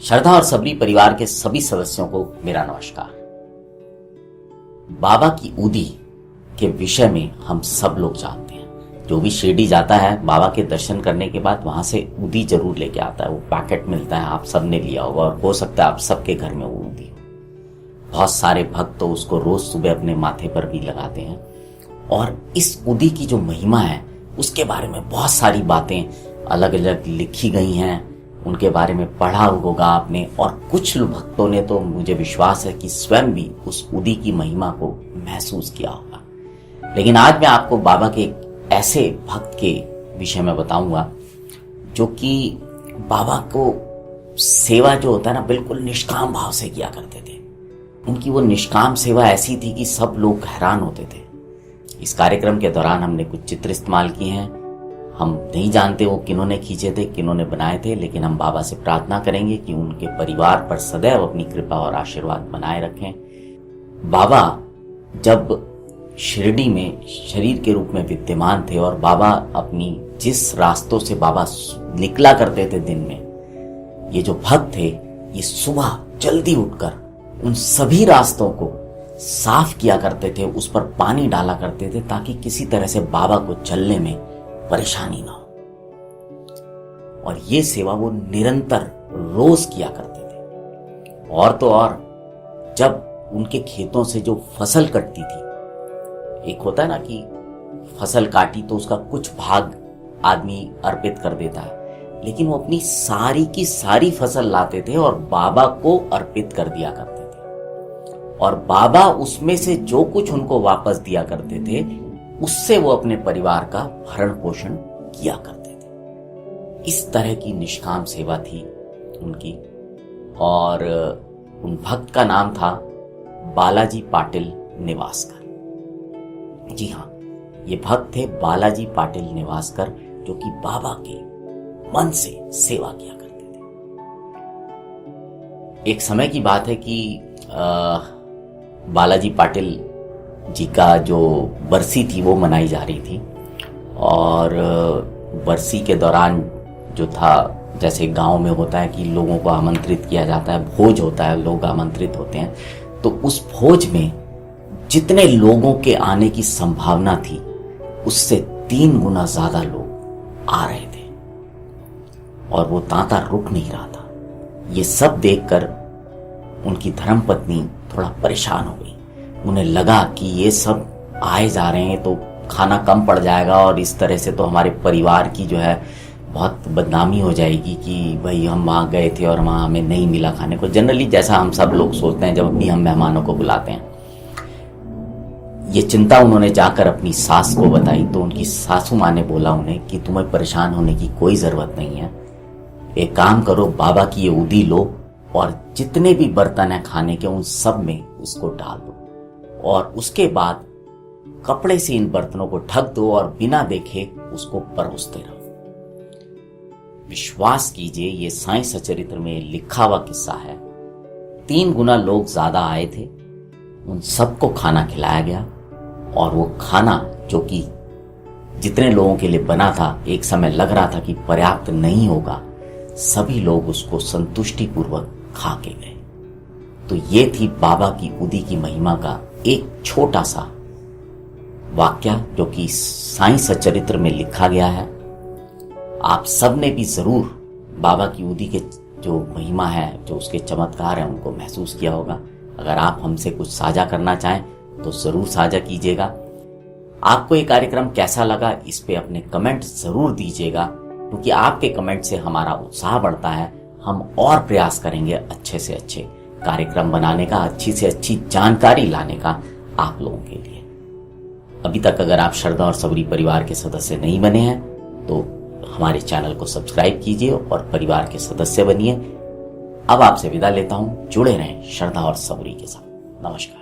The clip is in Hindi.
श्रद्धा और सबरी परिवार के सभी सदस्यों को मेरा नमस्कार। बाबा की उदी के विषय में हम सब लोग जानते हैं। जो भी शिरडी जाता है बाबा के दर्शन करने के बाद वहां से उदी जरूर लेके आता है। वो पैकेट मिलता है, आप सब ने लिया होगा और हो सकता है आप सबके घर में वो उदी हो। बहुत सारे भक्त तो उसको रोज सुबह अपने माथे पर भी लगाते हैं। और इस उदी की जो महिमा है उसके बारे में बहुत सारी बातें अलग अलग लिखी गई हैं, उनके बारे में पढ़ा होगा आपने। और कुछ भक्तों ने तो मुझे विश्वास है कि स्वयं भी उस उदी की महिमा को महसूस किया होगा। लेकिन आज मैं आपको बाबा के एक ऐसे भक्त के विषय में बताऊंगा जो कि बाबा को सेवा जो होता है ना बिल्कुल निष्काम भाव से किया करते थे। उनकी वो निष्काम सेवा ऐसी थी कि सब लोग हैरान होते थे। इस कार्यक्रम के दौरान हमने कुछ चित्र इस्तेमाल किए हैं। हम नहीं जानते वो किन्होंने खींचे थे, किन्होंने बनाए थे, लेकिन हम बाबा से प्रार्थना करेंगे कि उनके परिवार पर सदैव अपनी कृपा और आशीर्वाद बनाए रखें। बाबा जब शिरडी में शरीर के रूप में विद्यमान थे और बाबा अपनी जिस रास्तों से बाबा निकला करते थे दिन में, ये जो भक्त थे ये सुबह जल्दी उठकर उन सभी रास्तों को साफ किया करते थे, उस पर पानी डाला करते थे ताकि किसी तरह से बाबा को चलने में परेशानी ना हो। और ये सेवा वो निरंतर रोज किया करते थे। और तो और जब उनके खेतों से जो फसल कटती थी, एक होता है ना कि फसल काटी तो उसका कुछ भाग आदमी अर्पित कर देता है, लेकिन वो अपनी सारी की सारी फसल लाते थे और बाबा को अर्पित कर दिया करते थे। और बाबा उसमें से जो कुछ उनको वापस दिया करते थे उससे वो अपने परिवार का भरण पोषण किया करते थे। इस तरह की निष्काम सेवा थी उनकी। और उन भक्त का नाम था बालाजी पाटिल नेवासकर। जी हाँ, ये भक्त थे बालाजी पाटिल नेवासकर, जो कि बाबा के मन से सेवा किया करते थे। एक समय की बात है कि बालाजी पाटिल जी का जो बरसी थी वो मनाई जा रही थी। और बरसी के दौरान जो था, जैसे गांव में होता है कि लोगों को आमंत्रित किया जाता है, भोज होता है, लोग आमंत्रित होते हैं, तो उस भोज में जितने लोगों के आने की संभावना थी उससे 3 गुना ज्यादा लोग आ रहे थे और वो तांता रुक नहीं रहा था। ये सब देखकर उनकी धर्मपत्नी थोड़ा परेशान हो गई। उन्हें लगा कि ये सब आए जा रहे हैं तो खाना कम पड़ जाएगा और इस तरह से तो हमारे परिवार की जो है बहुत बदनामी हो जाएगी कि भाई हम वहाँ गए थे और वहाँ हमें नहीं मिला खाने को। जनरली जैसा हम सब लोग सोचते हैं जब भी हम मेहमानों को बुलाते हैं। ये चिंता उन्होंने जाकर अपनी सास को बताई तो उनकी सासू माँ ने बोला उन्हें कि तुम्हें परेशान होने की कोई ज़रूरत नहीं है। एक काम करो, बाबा की ये उदी लो और जितने भी बर्तन हैं खाने के उन सब में उसको डाल दो और उसके बाद कपड़े से इन बर्तनों को ढक दो और बिना देखे उसको परोसते रहो। विश्वास कीजिए, ये साईं सचरित्र में लिखा हुआ किस्सा है। 3 गुना लोग ज्यादा आए थे, उन सबको खाना खिलाया गया और वो खाना जो कि जितने लोगों के लिए बना था, एक समय लग रहा था कि पर्याप्त नहीं होगा, सभी लोग उसको संतुष्टि पूर्वक खा के गए। तो ये थी बाबा की उदी की महिमा का एक छोटा सा वाक्य जो कि साईं सचरित्र में लिखा गया है। आप सब ने भी जरूर बाबा की उदी के जो महिमा है, जो उसके चमत्कार हैं, उनको महसूस किया होगा। अगर आप हमसे कुछ साझा करना चाहें तो जरूर साझा कीजिएगा। आपको ये कार्यक्रम कैसा लगा इस पे अपने कमेंट जरूर दीजिएगा, क्योंकि आपके कमेंट से हमारा उत्साह बढ़ता है। हम और प्रयास करेंगे अच्छे से अच्छे कार्यक्रम बनाने का, अच्छी से अच्छी जानकारी लाने का आप लोगों के लिए। अभी तक अगर आप श्रद्धा और सबरी परिवार के सदस्य नहीं बने हैं तो हमारे चैनल को सब्सक्राइब कीजिए और परिवार के सदस्य बनिए। अब आपसे विदा लेता हूं। जुड़े रहें श्रद्धा और सबरी के साथ। नमस्कार।